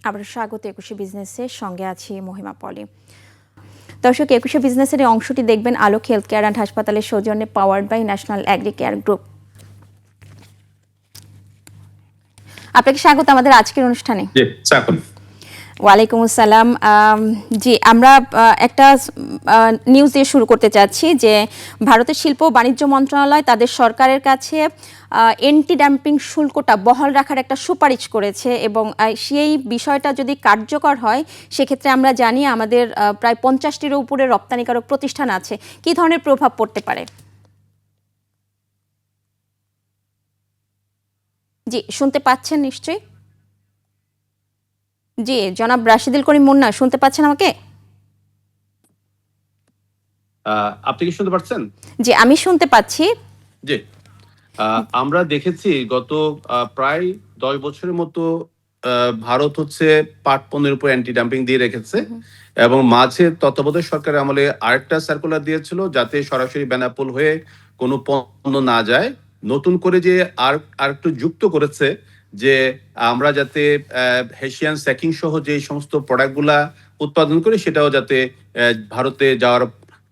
আবার স্বাগত একুশে বিজনেসের সঙ্গে আছি মহিমা পলি। দর্শক, একুশে বিজনেসের এই অংশটি দেখবেন আলোক হেলথ কেয়ার অ্যান্ড হাসপাতালের সৌজন্যে, powered by national agri care group. আপনাকে স্বাগত আমাদের আজকের অনুষ্ঠানে। ওয়ালাইকুম আসসালাম। জি, আমরা একটা নিউজ দিয়ে শুরু করতে চাচ্ছি যে ভারতের শিল্প ও বাণিজ্য মন্ত্রণালয় তাদের সরকারের কাছে এন্টি ডাম্পিং শুল্কটা বহাল রাখার একটা সুপারিশ করেছে এবং সেই বিষয়টা যদি কার্যকর হয় সেক্ষেত্রে আমরা জানি আমাদের প্রায় 50টির উপরে রপ্তানিকারক প্রতিষ্ঠান আছে। কী ধরনের প্রভাব পড়তে পারে? জি, শুনতে পাচ্ছেন নিশ্চয়ই? জি, জনাব রাশিদুল করিম মুন্না, শুনতে পাচ্ছেন আমাকে? আপনি কি শুনতে পাচ্ছেন? জি, আমি শুনতে পাচ্ছি। জি, আমরা দেখেছি গত প্রায় 10 বছরের মতো ভারত হচ্ছে পাট পণ্যের উপর অ্যান্টি ডাম্পিং দিয়ে রেখেছে এবং মাঝে তত্ত্বাবধায়ক সরকারের আমলে আরেকটা সার্কুলার দিয়েছিল যাতে সরাসরি বেনাপোল হয়ে কোনো পণ্য না যায়। নতুন করে যে আর একটু যুক্ত করেছে যে আমরা যাতে হেসিয়ান স্যাকিং সহ যে সমস্ত প্রোডাক্টগুলা উৎপাদন করি সেটাও যাতে ভারতে যাওয়ার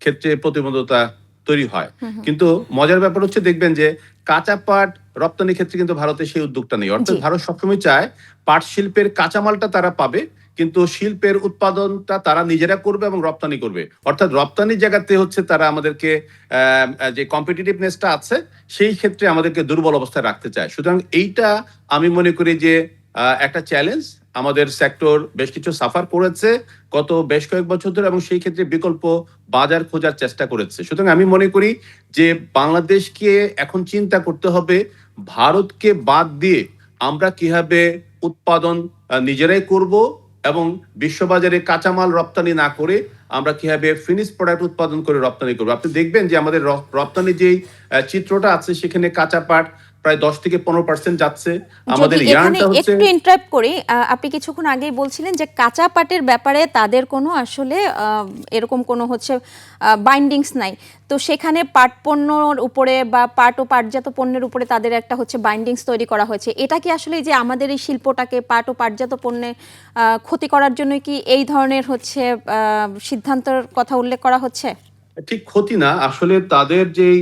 ক্ষেত্রে প্রতিবন্ধকতা তৈরি হয়। কিন্তু মজার ব্যাপার হচ্ছে দেখবেন যে কাঁচা পাট রপ্তানির ক্ষেত্রে কিন্তু ভারতের সেই উদ্যোগটা নেই। অর্থাৎ ভারত সবসময় চায় পাট শিল্পের কাঁচামালটা তারা পাবে, কিন্তু শিল্পের উৎপাদনটা তারা নিজেরা করবে এবং রপ্তানি করবে। অর্থাৎ রপ্তানির জায়গাতে হচ্ছে তারা আমাদেরকে যে কম্পিটিটিভনেসটা আছে সেই ক্ষেত্রে আমাদেরকে দুর্বল অবস্থায় রাখতে চায়। সুতরাং এইটা আমি মনে করি যে একটা চ্যালেঞ্জ। আমাদের সেক্টর বেশ কিছু সাফার করেছে গত বেশ কয়েক বছর ধরে এবং সেই ক্ষেত্রে বিকল্প বাজার খোঁজার চেষ্টা করেছে। সুতরাং আমি মনে করি যে বাংলাদেশকে এখন চিন্তা করতে হবে ভারতকে বাদ দিয়ে আমরা কিভাবে উৎপাদন নিজেরাই করব এবং বিশ্ববাজারে কাঁচামাল রপ্তানি না করে আমরা কিভাবে ফিনিশ প্রোডাক্ট উৎপাদন করে রপ্তানি করবো। আপনি দেখবেন যে আমাদের রপ্তানি যেই চিত্রটা আছে সেখানে কাঁচা পাট প্রায় 10 থেকে 15% যাচ্ছে। আমাদের ইয়ার্নটা হচ্ছে, একটু ইন্টারাপ্ট করি, আপনি কিছুক্ষণ আগেই বলছিলেন যে কাঁচা পাটের ব্যাপারে তাদের কোনো আসলে এরকম কোনো হচ্ছে বাইন্ডিংস নাই। তো সেখানে পাট পণ্যর উপরে বা পাট ও পাটজাত পণ্যের উপরে তাদের একটা হচ্ছে বাইন্ডিংস তৈরি করা হয়েছে। এটা কি আসলে যে আমাদের এই শিল্পটাকে পাট ও পাটজাত পণ্যে ক্ষতি করার জন্য কি এই ধরনের হচ্ছে সিদ্ধান্তের কথা উল্লেখ করা হচ্ছে? ঠিক ক্ষতি না, আসলে তাদের যেই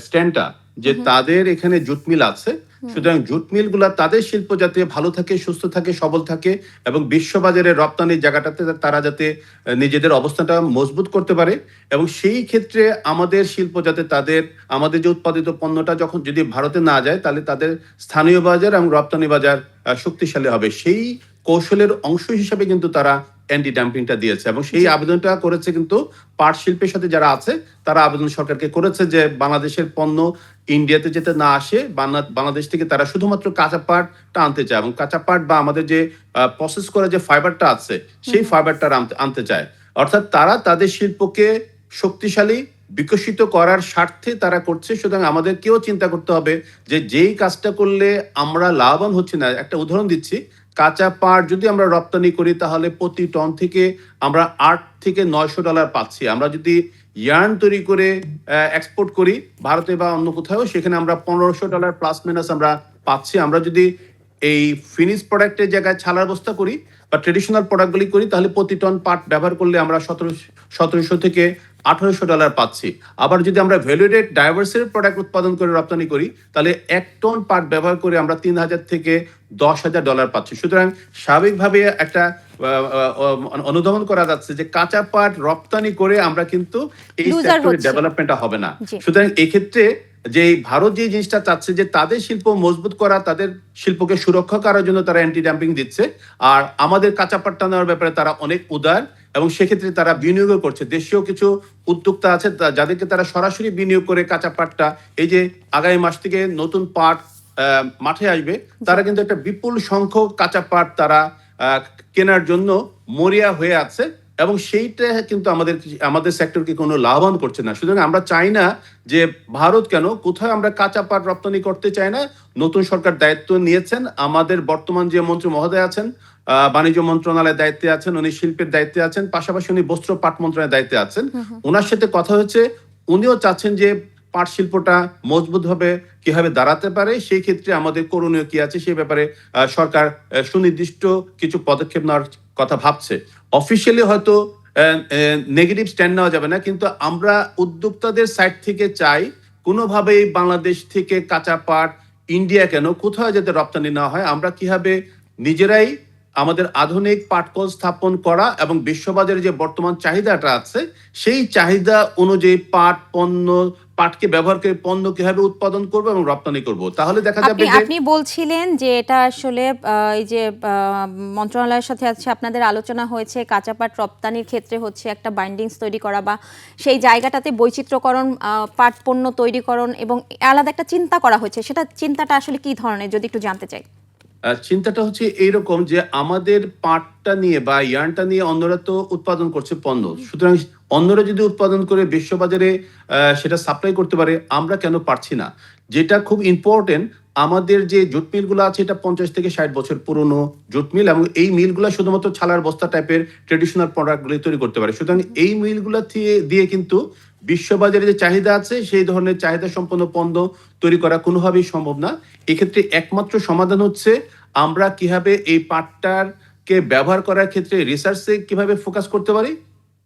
স্ট্যান্ডটা যে তাদের এখানে জুট মিল আছে, সুতরাং জুট মিল গুলা তাদের শিল্প যাতে ভালো থাকে, সুস্থ থাকে, সবল থাকে এবং বিশ্ববাজারে রপ্তানির জায়গাটাতে তারা যাতে নিজেদের অবস্থানটা মজবুত করতে পারে এবং সেই ক্ষেত্রে আমাদের শিল্প যাতে আমাদের যে উৎপাদিত পণ্যটা যখন যদি ভারতে না যায় তাহলে তাদের স্থানীয় বাজার এবং রপ্তানি বাজার শক্তিশালী হবে। সেই কৌশলের অংশ হিসাবে কিন্তু তারা অ্যান্টি ডাম্পিংটা দিয়েছে এবং সেই আবেদনটা করেছে কিন্তু পাট শিল্পের সাথে যারা আছে তারা আবেদন সরকারকে করেছে যে বাংলাদেশের পণ্য ইন্ডিয়াতে যেতে না আসে, বাংলাদেশ থেকে তারা শুধুমাত্র কাঁচা পাটটা আনতে চায় এবং কাঁচা পাট বা আমাদের যে প্রসেস করা যে ফাইবারটা আছে সেই ফাইবারটা আনতে চায়। অর্থাৎ তারা তাদের শিল্পকে শক্তিশালী বিকশিত করার স্বার্থে তারা করছে। সুতরাং আমাদেরকেও চিন্তা করতে হবে যে যেই কাজটা করলে আমরা লাভবান হচ্ছি না। একটা উদাহরণ দিচ্ছি, কাঁচা পাট যদি আমরা রপ্তানি করি তাহলে প্রতি টন থেকে আমরা $8 থেকে $900 পাচ্ছি। আমরা যদি ইয়ার্ন তৈরি করে এক্সপোর্ট করি ভারতে বা অন্য কোথাও, সেখানে আমরা $1500 প্লাস মাইনাস আমরা পাচ্ছি। আমরা যদি এই ফিনিশ প্রোডাক্টের জায়গায় ছালার বস্তা করি বা ট্রেডিশনাল প্রোডাক্টগুলি করি তাহলে প্রতি টন পাট ব্যবহার করলে আমরা $1700 থেকে $1800 পাচ্ছি। আবার যদি আমরা ভ্যালুয়েটেড ডাইভার্সিটি প্রোডাক্ট উৎপাদন করে রপ্তানি করি তাহলে 1 টন পাট ব্যবহার করে আমরা $3000 থেকে $10,000 পাচ্ছি। সুতরাং স্বাভাবিকভাবে একটা অনুধাবন করা যাচ্ছে যে কাঁচা পাট রপ্তানি করে আমরা কিন্তু এই সেক্টরের ডেভেলপমেন্টটা হবে না। সুতরাং এক্ষেত্রে যে ভারত যে জিনিসটা চাচ্ছে যে তাদের শিল্প মজবুত করা, তাদের শিল্পকে সুরক্ষা করার জন্য তারা অ্যান্টি ডাম্পিং দিচ্ছে, আর আমাদের কাঁচা পাটটা নেওয়ার ব্যাপারে তারা অনেক উদার এবং সেক্ষেত্রে তারা বিনিয়োগ করছে। দেশীয় কিছু উদ্যোক্তা আছে যাদেরকে তারা সরাসরি বিনিয়োগ করে কাঁচা পাটটা, এই যে আগামী মাস থেকে নতুন পাট মাঠে আসবে, তারা কিন্তু একটা বিপুল সংখ্যক কাঁচা পাট তারা কেনার জন্য মরিয়া হয়ে আছে এবং সেইটা কিন্তু আমাদের সেক্টরকে কোনো লাভবান করছে না। সুতরাং আমরা চাই না যে ভারত কেন কোথাও আমরা কাঁচা পাট রপ্তানি করতে চাই না। নতুন সরকার দায়িত্ব নিয়েছেন, আমাদের বর্তমান যে মন্ত্রী মহোদয় আছেন বাণিজ্য মন্ত্রণালয়ের দায়িত্বে আছেন, উনি শিল্পের দায়িত্বে আছেন, পাশাপাশি উনি বস্ত্র পাট মন্ত্রণালয়ের দায়িত্বে আছেন। ওনার সাথে কথা হচ্ছে, উনিও চাচ্ছেন যে পাট শিল্পটা মজবুতভাবে কিভাবে দাঁড়াতে পারে, সেই ক্ষেত্রে আমাদের করণীয় কি আছে সেই ব্যাপারে সরকার সুনির্দিষ্ট কিছু পদক্ষেপ নেওয়ার কথা ভাবছে। অফিসিয়ালি হয়তো নেগেটিভ স্ট্যান্ড নেওয়া যাবে না, কিন্তু আমরা উদ্যোক্তাদের সাইড থেকে চাই কোনোভাবেই বাংলাদেশ থেকে কাঁচা পাট ইন্ডিয়া কেন কোথাও যাতে রপ্তানি না হয়। আমরা কিভাবে নিজেরাই আমাদের আধুনিক পাটকল স্থাপন করা এবং বিশ্ববাজারে যে বর্তমান চাহিদাটা আছে সেই চাহিদা অনুযায়ী পাটকে ব্যবহার করে পণ্য কিভাবে উৎপাদন করব এবং রপ্তানি করব, তাহলে দেখা যাবে যে আপনি বলছিলেন যে এটা আসলে এই যে মন্ত্রণালয়ের সাথে আছে আপনাদের আলোচনা হয়েছে কাঁচা পাট রপ্তানির ক্ষেত্রে হচ্ছে একটা বাইন্ডিংস তৈরি করা বা সেই জায়গাটাতে বৈচিত্র্যকরণ পাট পণ্য তৈরিকরণ এবং আলাদা একটা চিন্তা করা হয়েছে, সেটা চিন্তাটা আসলে কি ধরনের যদি একটু জানতে চাই। চিন্তাটা হচ্ছে এইরকম যে আমাদের পাটটা নিয়ে বা ইয়ার্নটা নিয়ে অন্যরা তো উৎপাদন করছে পণ্য, সুতরাং অন্যরা যদি উৎপাদন করে বিশ্ববাজারে সেটা সাপ্লাই করতে পারে, আমরা কেন পারছি না? যেটা খুব ইম্পর্টেন্ট, আমাদের যে জুট মিলগুলো আছে এটা 50 থেকে 60 বছর পুরনো জুট মিল, এবং এই মিলগুলো শুধুমাত্র ছালার বস্তা টাইপের ট্রেডিশনাল প্রোডাক্টগুলি তৈরি করতে পারে। সুতরাং এই মিলগুলো দিয়ে কিন্তু বিশ্ববাজারে যে চাহিদা আছে সেই ধরনের চাহিদা সম্পন্ন পণ্য তৈরি করা কোনোভাবেই সম্ভব না। এক্ষেত্রে একমাত্র সমাধান হচ্ছে আমরা কিভাবে এই পাটটাকে ব্যবহার করার ক্ষেত্রে রিসার্চে কিভাবে ফোকাস করতে পারি,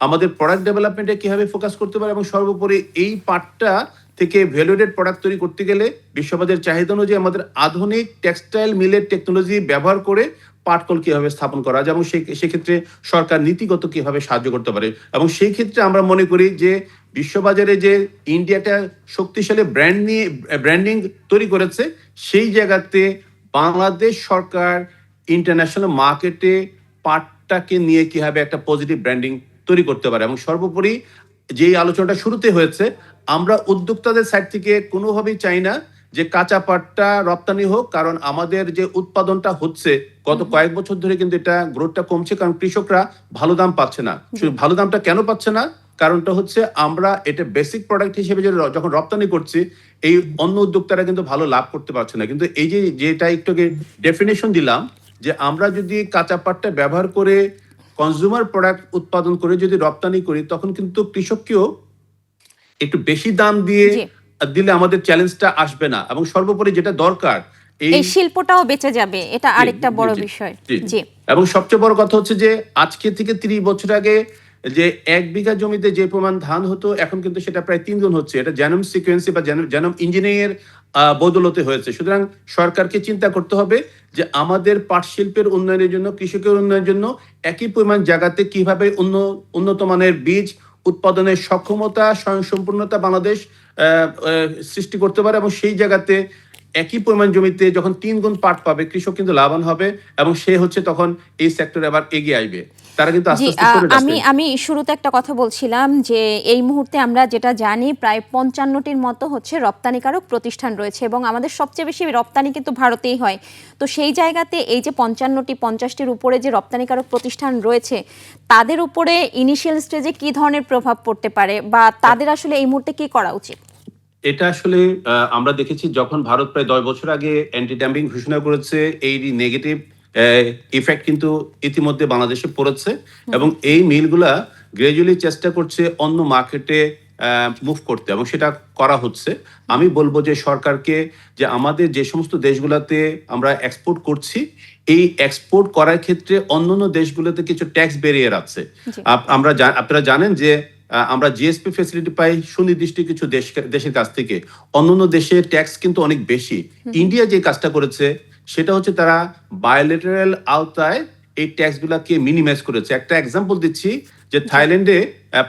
আমাদের প্রোডাক্ট ডেভেলপমেন্টে কিভাবে ফোকাস করতে পারি, এবং সর্বোপরি এই পাটটা থেকে ভ্যালুয়েটেড প্রোডাক্ট তৈরি করতে গেলে বিশ্ববাজারের চাহিদা অনুযায়ী আমাদের আধুনিক টেক্সটাইল মিলের টেকনোলজি ব্যবহার করে পাটকল কিভাবে স্থাপন করা যায়, এবং সেক্ষেত্রে সরকার নীতিগত কিভাবে সাহায্য করতে পারে। এবং সেই ক্ষেত্রে আমরা মনে করি যে বিশ্ববাজারে যে ইন্ডিয়াটা শক্তিশালী ব্র্যান্ডিং তৈরি করেছে, সেই জায়গাতে বাংলাদেশ সরকার ইন্টারন্যাশনাল মার্কেটে পাটটাকে নিয়ে কিভাবে একটা পজিটিভ ব্র্যান্ডিং তৈরি করতে পারে। এবং সর্বোপরি যে আলোচনাটা শুরুতে হয়েছে, আমরা উদ্যোক্তাদের সাইড থেকে কোনোভাবেই চাই না যে কাঁচা পাটটা রপ্তানি হোক, কারণ আমাদের যে উৎপাদনটা হচ্ছে গত কয়েক বছর ধরে কিন্তু এটা গ্রোথটা কমছে, কারণ কৃষকরা ভালো দাম পাচ্ছে না। ভালো দামটা কেন পাচ্ছে না? কারণটা হচ্ছে আমরা এটা বেসিক প্রোডাক্ট হিসেবে যখন রপ্তানি করছি, এই অন্য উদ্যোক্তারা কিন্তু ভালো লাভ করতে পারছে না। কিন্তু এই যেটা একটু ডেফিনেশন দিলাম যে আমরা যদি কাঁচা পাটটা ব্যবহার করে কনজিউমার প্রোডাক্ট উৎপাদন করে যদি রপ্তানি করি, তখন কিন্তু কৃষককেও একটু বেশি দাম দিলে আমাদের চ্যালেঞ্জটা আসবে না, এবং সর্বোপরি যেটা দরকার এই শিল্পটাও বেঁচে যাবে, এটা আরেকটা বড় বিষয়। জি, এবং সবচেয়ে বড় কথা হচ্ছে যে আজকে থেকে 30 বছর আগে যে 1 বিঘা জমিতে যে পরিমাণ ধান হতো, এখন কিন্তু সেটা প্রায় 3 গুণ হচ্ছে। এটা জেনোম সিকোয়েন্সি বা জেনোম ইঞ্জিনিয়ারিং এর বদৌলতে হয়েছে। সুতরাং সরকারকে চিন্তা করতে হবে যে আমাদের পাট শিল্পের উন্নয়নের জন্য, কৃষকের উন্নয়নের জন্য একই পরিমাণ জায়গাতে কিভাবে উন্নত মানের বীজ উৎপাদনের সক্ষমতা, স্বয়ংসম্পূর্ণতা বাংলাদেশ সৃষ্টি করতে পারে, এবং সেই জায়গাতে একই পরিমাণ জমিতে যখন 3 গুণ পাট পাবে, কৃষক কিন্তু লাভবান হবে, এবং সে হচ্ছে তখন এই সেক্টরে আবার এগিয়ে আসবে। তারা কিন্তু আস্তে আস্তে করে যাচ্ছে। আমি শুরুতে একটা কথা বলছিলাম যে এই মুহূর্তে আমরা যেটা জানি প্রায় 55টির মতো হচ্ছে রপ্তানিকারক প্রতিষ্ঠান রয়েছে, এবং আমাদের সবচেয়ে বেশি রপ্তানি কিন্তু ভারতেই হয়। তো সেই জায়গাতে এই যে 50টির উপরে যে রপ্তানিকারক প্রতিষ্ঠান রয়েছে, তাদের উপরে ইনিশিয়াল স্টেজে কি ধরনের প্রভাব পড়তে পারে বা তাদের আসলে এই মুহূর্তে কি করা উচিত? এটা আসলে আমরা দেখেছি যখন ভারত প্রায় 10 বছর আগে অ্যান্টি ডাম্পিং ঘোষণা করেছে, এই নেগেটিভ ইফেক্ট কিন্তু ইতিমধ্যে বাংলাদেশে পড়েছে, এবং এই মিলগুলা গ্রাজুয়ালি চেষ্টা করছে অন্য মার্কেটে মুভ করতে, এবং সেটা করা হচ্ছে। আমি বলবো যে সরকারকে যে আমাদের যে সমস্ত দেশগুলোতে আমরা এক্সপোর্ট করছি, এই এক্সপোর্ট করার ক্ষেত্রে অন্যান্য দেশগুলোতে কিছু ট্যাক্স ব্যারিয়ার আছে। আপনারা জানেন যে আমরা জিএসপি ফ্যাসিলিটি পাই সুনির্দিষ্ট কিছু দেশের কাছ থেকে, অন্যান্য দেশে ট্যাক্স কিন্তু অনেক বেশি। ইন্ডিয়া যে কাজটা করেছে সেটা হচ্ছে তারা বায়োলেটারাল আওতায় এই ট্যাক্স গুলাকে মিনিমাইজ করেছে। একটা এক্সাম্পল দিচ্ছি যে থাইল্যান্ডে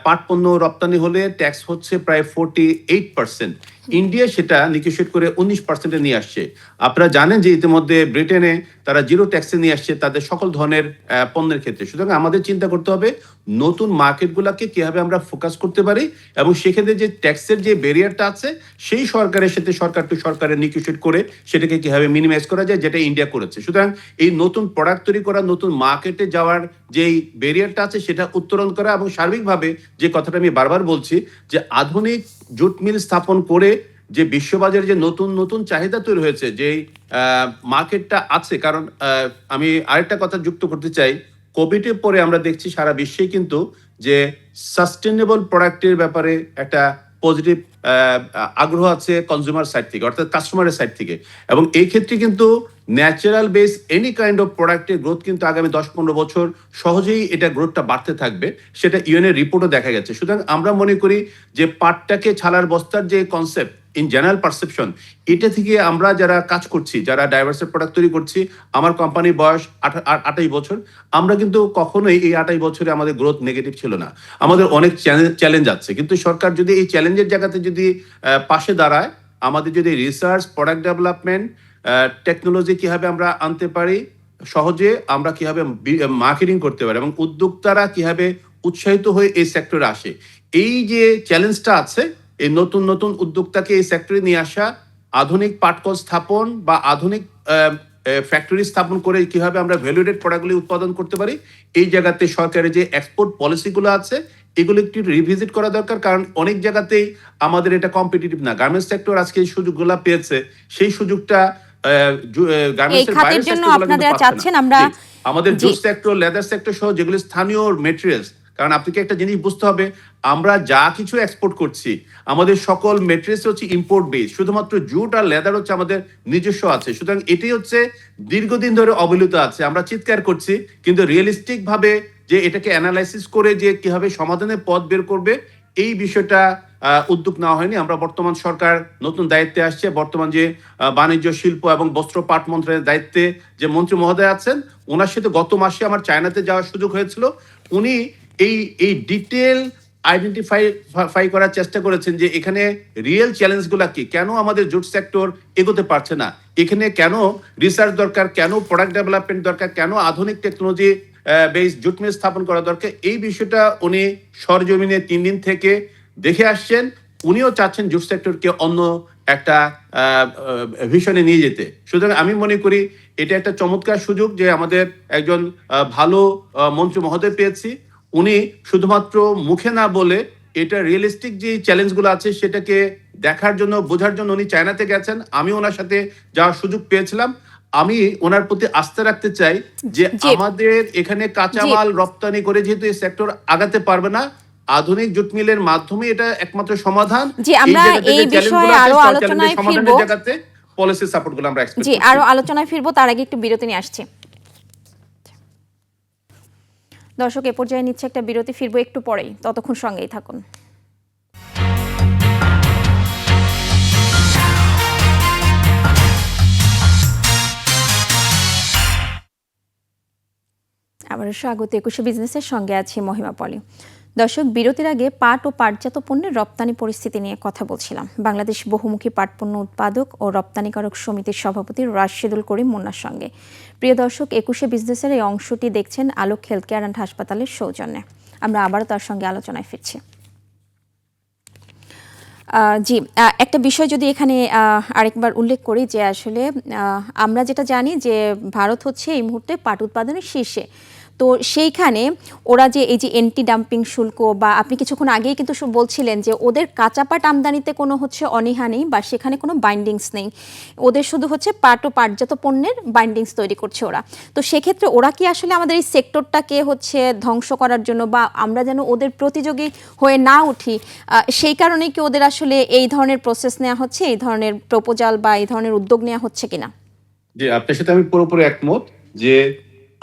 পাট পণ্য রপ্তানি হলে ট্যাক্স হচ্ছে প্রায় 48%, ইন্ডিয়া সেটা নিগোশিয়েট করে 19% নিয়ে আসছে। আপনারা জানেন যে ইতিমধ্যে ব্রিটেনে তারা জিরো ট্যাক্সে নিয়ে আসছে তাদের সকল ধরনের পণ্যের ক্ষেত্রে। সুতরাং আমাদের চিন্তা করতে হবে নতুন মার্কেটগুলোকে কিভাবে আমরা ফোকাস করতে পারি, এবং সেক্ষেত্রে যে ট্যাক্সের যে ব্যারিয়ারটা আছে সেই সরকারের সাথে সরকারের নিগোশিয়েট করে সেটাকে কিভাবে মিনিমাইজ করা যায়, যেটা ইন্ডিয়া করেছে। সুতরাং এই নতুন প্রোডাক্ট তৈরি করা, নতুন মার্কেটে যাওয়ার যেই ব্যারিয়ারটা আছে সেটা উত্তরণ করা, এবং সার্বিকভাবে যে কথাটা আমি বারবার বলছি যে আধুনিক জুট মিল স্থাপন করে যে বিশ্ববাজারে যে নতুন নতুন চাহিদা তৈরি হয়েছে, যে মার্কেটটা আছে। কারণ আমি আরেকটা কথা যুক্ত করতে চাই, কোভিডের পরে আমরা দেখছি সারা বিশ্বে কিন্তু যে সাস্টেনেবল প্রোডাক্টের ব্যাপারে একটা পজিটিভ আগ্রহ আছে কনজিউমার সাইড থেকে, অর্থাৎ কাস্টমারের সাইড থেকে। এবং এই ক্ষেত্রে কিন্তু natural base any kind of প্রোডাক্টের গ্রোথ কিন্তু আগামী 10-15 বছর সহজেই এটা গ্রোথটা বাড়তে থাকবে, সেটা ইউএনের রিপোর্টও দেখা গেছে। সুতরাং আমরা মনে করি যে পাটটাকে ছালার বস্তার যে কনসেপ্ট ইন জেনারেল পারসেপশন, এটা থেকে আমরা যারা কাজ করছি, যারা ডাইভার্সিটি প্রোডাক্ট তৈরি করছি, আমার কোম্পানির বয়স 28 বছর, আমরা কিন্তু কখনোই এই 28 বছরে আমাদের গ্রোথ নেগেটিভ ছিল না। আমাদের অনেক চ্যালেঞ্জ আছে, কিন্তু সরকার যদি এই চ্যালেঞ্জের জায়গাতে যদি পাশে দাঁড়ায়, আমাদের যদি রিসার্চ, প্রোডাক্ট ডেভেলপমেন্ট, টেকনোলজি কিভাবে আমরা আনতে পারি সহজে, আমরা কিভাবে মার্কেটিং করতে পারি এবং উদ্যোক্তারা কিভাবে উৎসাহিত হয়ে এই সেক্টরে আসে, এই যে চ্যালেঞ্জটা আছে, এই নতুন নতুন উদ্যোক্তাকে এই সেক্টরে নিয়ে আসা, আধুনিক পাটকল স্থাপন বা আধুনিক ফ্যাক্টরি স্থাপন করে কিভাবে আমরা ভ্যালুয়েটেড প্রোডাক্টগুলি উৎপাদন করতে পারি, এই জায়গাতে সরকারের যে এক্সপোর্ট পলিসিগুলো আছে এগুলো একটু রিভিজিট করা দরকার। কারণ অনেক জায়গাতেই আমাদের এটা কম্পিটিটিভ না। গার্মেন্টস সেক্টর আজকে এই সুযোগগুলো পেয়েছে, সেই সুযোগটা গার্মেন্টসের বাইরের সেক্টরগুলো কিন্তু পাচ্ছে না। আমাদের জুট সেক্টর, লেদার সেক্টর সহ যেগুলো স্থানীয় মেটেরিয়ালস, কারণ আপনাকে একটা জিনিস বুঝতে হবে, আমরা যা কিছু এক্সপোর্ট করছি আমাদের সকল মেটেরিয়ালস হচ্ছে ইম্পোর্ট বেস, শুধুমাত্র জুট আর লেদার হচ্ছে আমাদের নিজস্ব আছে। সুতরাং এটাই হচ্ছে দীর্ঘদিন ধরে অবহেলিত আছে। আমরা চিৎকার করছি, কিন্তু রিয়েলিস্টিক ভাবে যে এটাকে অ্যানালাইসিস করে যে কিভাবে সমাধানের পথ বের করবে, এই বিষয়টা উদ্যোগ নেওয়া হয়নি। আমরা বর্তমান সরকার নতুন দায়িত্বে আসছে, বর্তমান যে বাণিজ্য, শিল্প এবং বস্ত্র পাট মন্ত্রণালয়ের দায়িত্বে যে মন্ত্রী মহোদয় আছেন, ওনার সাথে গত মাসে আমার চায়নাতে যাওয়ার সুযোগ হয়েছিল। উনি এই ডিটেল আইডেন্টিফাই করার চেষ্টা করেছেন যে এখানে রিয়েল চ্যালেঞ্জগুলো কি, কেন আমাদের জুট সেক্টর এগোতে পারছে না, এখানে কেন রিসার্চ দরকার, কেন প্রোডাক্ট ডেভেলপমেন্ট দরকার, কেন আধুনিক টেকনোলজি বেস জুট মিল স্থাপন করা দরকার। এই বিষয়টা উনি সরজমিনে 3 দিন থেকে দেখে আসছেন। উনিও চাচ্ছেন জুট সেক্টরকে অন্য একটা ভিশনে নিয়ে যেতে। সুতরাং আমি মনে করি এটা একটা চমৎকার সুযোগ যে আমাদের একজন ভালো মন্ত্রী মহোদয় পেয়েছি। উনি শুধুমাত্র মুখে না বলে এটা রিয়েলিস্টিক যে চ্যালেঞ্জগুলো আছে সেটাকে দেখার জন্য, বোঝার জন্য উনি চায়নাতে গেছেন। আমি ওনার সাথে যাওয়ার সুযোগ পেয়েছিলাম। আমি ওনার প্রতি আস্থা রাখতে চাই যে আমাদের এখানে কাঁচামাল রপ্তানি করে যেহেতু এই সেক্টর আগাতে পারবে না, আধুনিক জুট মিলের মাধ্যমে এটা একমাত্র সমাধান। জি, আমরা এই বিষয়ে আরো আলোচনায় ফিরবো, জায়গাতে পলিসি সাপোর্টগুলো আমরা এক্সপেক্ট করছি। জি, আরো আলোচনায় ফিরবো, তার আগে একটু বিরতি নিয়ে আসছি। দর্শক, এ পর্যায়ে নিচ্ছে একটা বিরতি, ফিরবো একটু পরেই, ততক্ষণ সঙ্গেই থাকুন। আবারও স্বাগত 21 বিজনেসের সঙ্গে আছি মহিমা পলি। দর্শক, বিরতির আগে পাট ও পাটজাত পণ্যের রপ্তানি পরিস্থিতি নিয়ে কথা বলছিলাম বাংলাদেশ বহুমুখী পাট পণ্য উৎপাদক ও রপ্তানিকারক সমিতির সভাপতি রাশেদুল করিম মুন্নার সঙ্গে। প্রিয় দর্শক, 21 বিজনেসের এই অংশটি দেখছেন আলোক হেলথ কেয়ার অ্যান্ড হাসপাতালের সৌজন্যে। আমরা আবারও তার সঙ্গে আলোচনায় ফিরছি। জি, একটা বিষয় যদি এখানে আরেকবার উল্লেখ করি যে আসলে আমরা যেটা জানি যে ভারত হচ্ছে এই মুহূর্তে পাট উৎপাদনের শীর্ষে। তো সেইখানে ওরা যে এই যে এন্টি ডাম্পিং শুল্ক, বা আপনি কিছুক্ষণ আগেই কিন্তু বলছিলেন যে ওদের কাঁচা পাট আমদানিতে কোনো হচ্ছে অনীহা নেই বা সেখানে কোনো বাইন্ডিংস নেই, ওদের শুধু হচ্ছে পাট ও পাটজাত পণ্যের বাইন্ডিংস তৈরি করছে ওরা। তো সেক্ষেত্রে ওরা কি আসলে আমাদের এই সেক্টরটাকে হচ্ছে ধ্বংস করার জন্য, বা আমরা যেন ওদের প্রতিযোগী হয়ে না উঠি, সেই কারণেই কি ওদের আসলে এই ধরনের প্রসেস নেওয়া হচ্ছে, এই ধরনের প্রপোজাল বা এই ধরনের উদ্যোগ নেওয়া হচ্ছে কিনা? জি, আপনার সাথে আমি পুরোপুরি একমত যে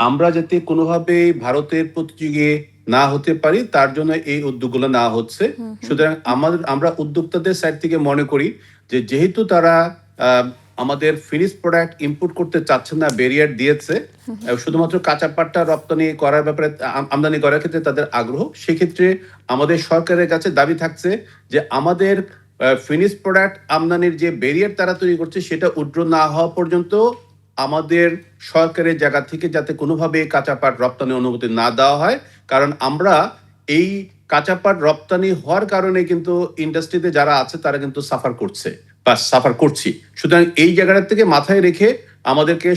আমরা যাতে কোনোভাবে ভারতের প্রতিযোগী না হতে পারি তার জন্য এই উদ্যোগগুলো নেওয়া হচ্ছে। সুতরাং আমরা উদ্যোক্তাদের সাইড থেকে মনে করি যে যেহেতু তারা আমাদের ফিনিশ প্রোডাক্ট ইম্পোর্ট করতে চাচ্ছে না, ব্যারিয়ার দিয়েছে, শুধুমাত্র কাঁচা পাটটা রপ্তানি করার ব্যাপারে, আমদানি করার ক্ষেত্রে তাদের আগ্রহ, সেক্ষেত্রে আমাদের সরকারের কাছে দাবি থাকছে যে আমাদের ফিনিশ প্রোডাক্ট আমদানির যে ব্যারিয়ার তারা তৈরি করছে সেটা উড্র না হওয়া পর্যন্ত আমাদের সরকারের জায়গা থেকে যাতে কোনোভাবে কাঁচা পাট রপ্তানি অনুমতি না দেওয়া হয়। কারণ আমরা এই কাঁচা পাট রপ্তানি হওয়ার কারণে কিন্তু ইন্ডাস্ট্রিতে যারা আছে তারা কিন্তু সাফার করছে বা সাফার করছি। সুতরাং এই জায়গাটা থেকে মাথায় রেখে আমাদেরকে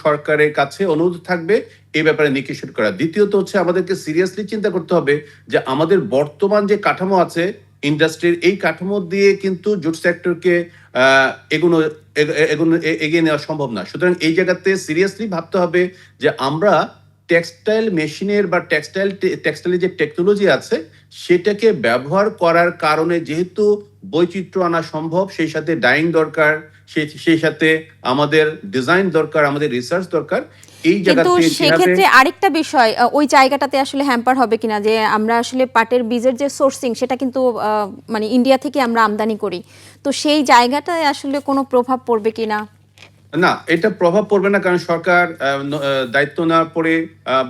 সরকারের কাছে অনুরোধ থাকবে এই ব্যাপারে নিশ্চিত করা। দ্বিতীয়ত হচ্ছে আমাদেরকে সিরিয়াসলি চিন্তা করতে হবে যে আমাদের বর্তমান যে কাঠামো আছে ইন্ডাস্ট্রির, এই কাঠামো দিয়ে কিন্তু জুট সেক্টরকে এগিয়ে নেওয়া সম্ভব না। সুতরাং এই জায়গাতে সিরিয়াসলি ভাবতে হবে যে আমরা টেক্সটাইল মেশিনের বা টেক্সটাইলের যে টেকনোলজি আছে সেটাকে ব্যবহার করার কারণে যেহেতু বৈচিত্র্য আনা সম্ভব, সেই সাথে ডাইং দরকার, সেই সাথে আমাদের ডিজাইন দরকার, আমাদের রিসার্চ দরকার। এই কিন্তু জায়গাতে সেক্ষেত্রে আরেকটা বিষয়, ওই জায়গাটাতে আসলে হ্যাম্পার হবে কিনা, যে আমরা আসলে পাটের বীজের যে সোর্সিং সেটা কিন্তু মানে ইন্ডিয়া থেকে আমরা আমদানি করি, তো সেই জায়গাটায় আসলে কোনো প্রভাব পড়বে কিনা? না, এটা প্রভাব পড়বে না, কারণ সরকার দায়িত্ব নেওয়ার পরে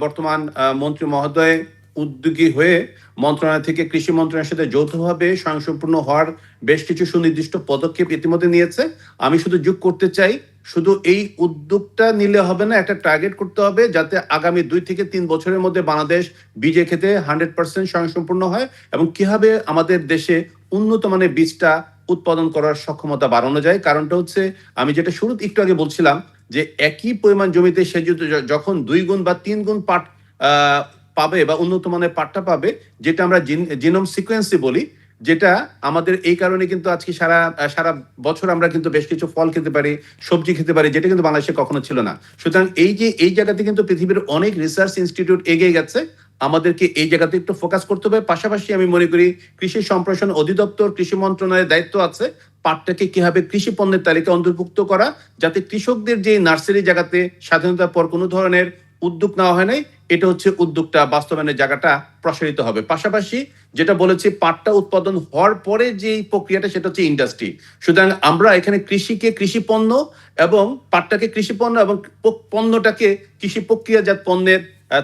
বর্তমান মন্ত্রী মহোদয় উদ্যোগী হয়ে মন্ত্রণালয় থেকে কৃষি মন্ত্রণালয়ের সাথে যৌথভাবে স্বয়ংসম্পূর্ণ হওয়ার বেশ কিছু সুনির্দিষ্ট পদক্ষেপ ইতিমধ্যে নিয়েছে। আমি শুধু যোগ করতে চাই, শুধু এই উদ্যোগটা নিলে হবে না, একটা টার্গেট করতে হবে যাতে আগামী 2 থেকে 3 বছরের মধ্যে বাংলাদেশ বীজের ক্ষেত্রে 100% স্বয়ংসম্পূর্ণ হয়, এবং কিভাবে আমাদের দেশে উন্নত মানের বীজটা উৎপাদন করার সক্ষমতা বাড়ানো যায়। কারণটা হচ্ছে, আমি যেটা শুরুতে একটু আগে বলছিলাম, যে একই পরিমাণ জমিতে সে যখন 2 গুণ বা 3 গুণ পাট পাবে বা উন্নত মানের পাটটা পাবে, যেটা আমরা জিনোম সিকোয়েন্সি বলি, যেটা আমাদের এই কারণে কিন্তু আজকে সারা বছর আমরা কিন্তু বেশ কিছু ফল খেতে পারি, সবজি খেতে পারি, যেটা কিন্তু বাংলাদেশে কখনো ছিল না। সুতরাং এই জায়গাতে কিন্তু পৃথিবীর অনেক রিসার্চ ইনস্টিটিউট এগিয়ে গেছে, আমাদেরকে এই জায়গাতে একটু ফোকাস করতে হবে। পাশাপাশি আমি মনে করি কৃষি সম্প্রসারণ অধিদপ্তর, কৃষি মন্ত্রণালয়ের দায়িত্ব আছে পাটটাকে কিভাবে কৃষি পণ্যের তালিকায় অন্তর্ভুক্ত করা, যাতে কৃষকদের যে নার্সারি জায়গাতে স্বাধীনতার পর কোনো ধরনের উদ্যোগ নেওয়া হয় নাই, এটা হচ্ছে উদ্যোগটা বাস্তবায়নের জায়গাটা প্রসারিত হবে। পাশাপাশি যেটা বলেছি, পাটটা উৎপাদন হওয়ার পরে যে প্রক্রিয়াটা, সেটা হচ্ছে ইন্ডাস্ট্রি। সুতরাং আমরা এখানে কৃষিকে কৃষি পণ্য এবং পাটটাকে কৃষি পণ্য এবং পণ্যটাকে কৃষি প্রক্রিয়াজাত পণ্যের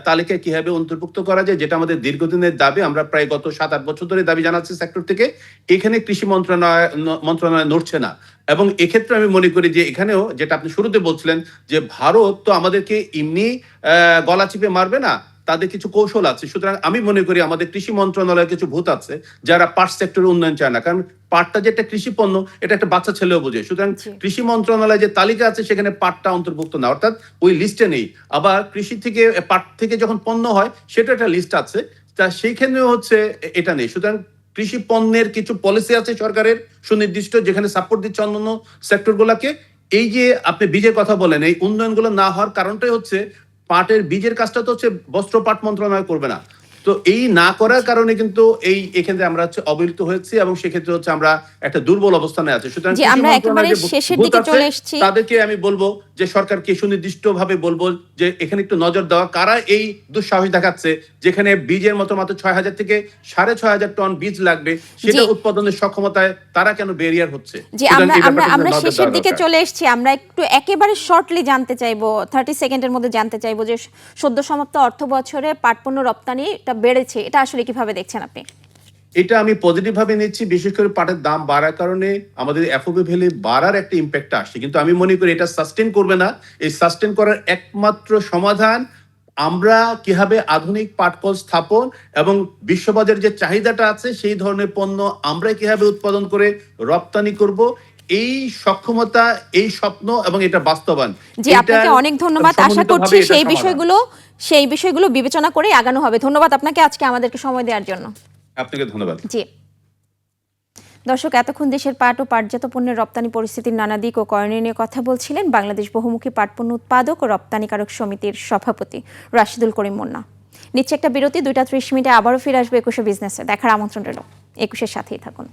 তালিকায় কিভাবে অন্তর্ভুক্ত করা যায়, যেটা আমাদের দীর্ঘদিনের দাবি। আমরা প্রায় গত 7-8 বছর ধরে দাবি জানাচ্ছি সেক্টর থেকে। এখানে কৃষি মন্ত্রণালয় নড়ছে না, এবং এক্ষেত্রে আমি মনে করি যে এখানেও যেটা আপনি শুরুতে বলছিলেন, যে ভারত তো আমাদেরকে এমনি গলা চিপে মারবে না, তাদের কিছু কৌশল আছে। সুতরাং আমি মনে করি আমাদের কৃষি মন্ত্রণালয়ে কিছু ভূত আছে যারা পাট সেক্টরের উন্নয়ন চায় না, কারণ পাটটা যে একটা কৃষি পণ্য, এটা একটা বাচ্চা ছেলেও বোঝে। সুতরাং কৃষি মন্ত্রণালয়ে যে তালিকা আছে সেখানে পাটটা অন্তর্ভুক্ত না, অর্থাৎ ওই লিস্টে নেই। আবার কৃষি থেকে পাট থেকে যখন পণ্য হয় সেটা একটা লিস্ট আছে, তা সেইখানেও হচ্ছে এটা নেই। সুতরাং কৃষি পণ্যের কিছু পলিসি আছে সরকারের সুনির্দিষ্ট, যেখানে সাপোর্ট দিচ্ছে অন্যান্য সেক্টর গুলাকে। এই যে আপনি বীজের কথা বলেন, এই উন্নয়নগুলো না হওয়ার কারণটাই হচ্ছে পাটের বীজের কাজটা তো হচ্ছে বস্ত্র পাট মন্ত্রণালয় করবে না, তো এই না করার কারণে কিন্তু এক্ষেত্রে আমরা হচ্ছে অবহেলিত হয়েছি, এবং সেক্ষেত্রে হচ্ছে আমরা একটা দুর্বল অবস্থানে আছি। সুতরাং আমরা একেবারে শেষের দিকে চলে এসেছি, তাদেরকে আমি বলবো যে সরকারকে সুনির্দিষ্ট ভাবে বলবো যে এখানে একটু নজর দেওয়া, কারা এই দুঃসাহস দেখাচ্ছে, যেখানে বীজের মতো মাত্র 6,000 থেকে 6,500 টন বীজ লাগবে, সেটা উৎপাদনের সক্ষমতায় তারা কেন ব্যারিয়ার হচ্ছে। যে আমরা শেষের দিকে চলে এসেছি, আমরা একটু একেবারে শর্টলি জানতে চাইবো, 30 সেকেন্ডের মধ্যে জানতে চাইবো যে সদ্য সমাপ্ত অর্থ বছরে পাট পণ্য রপ্তানি বেড়েছে, এটা আসলে কিভাবে দেখছেন আপনি? এটা আমি পজিটিভ ভাবে নিচ্ছি, বিশেষ করে পাটের দাম বাড়ার কারণে আমাদের এফওবি ভ্যালি বাড়ার একটা ইম্প্যাক্ট আসছে, কিন্তু আমি মনে করি এটা সাস্টেন করবে না। এই সাস্টেন করার একমাত্র সমাধান আমরা কিভাবে আধুনিক পাটকল স্থাপন এবং বিশ্ববাজারে যে চাহিদাটা আছে সেই ধরনের পণ্য আমরা কিভাবে উৎপাদন করে রপ্তানি করব, এই সক্ষমতা, এই স্বপ্ন এবং এটা বাস্তবায়ন। জি, আপনাকে অনেক ধন্যবাদ। আশা করছি সেই বিষয়গুলো বিবেচনা করে আগানো হবে। ধন্যবাদ আপনাকে আজকে আমাদেরকে সময় দেওয়ার জন্য। আপনাকে ধন্যবাদ। জি দর্শক, এতক্ষণ দেশের পাট ও পাটজাত পণ্যের রপ্তানি পরিস্থিতির নানা দিক ও করণীয় নিয়ে কথা বলছিলেন বাংলাদেশ বহুমুখী পাট পণ্য উৎপাদক ও রপ্তানিকারক সমিতির সভাপতি রাশিদুল করিম মুন্না। নিচ্ছে একটা বিরতি, 2টা 30 মিনিটে আবারও ফিরে আসবে 21 বিজনেসে। দেখার আমন্ত্রণ রইল, 21-এর সাথেই থাকুন।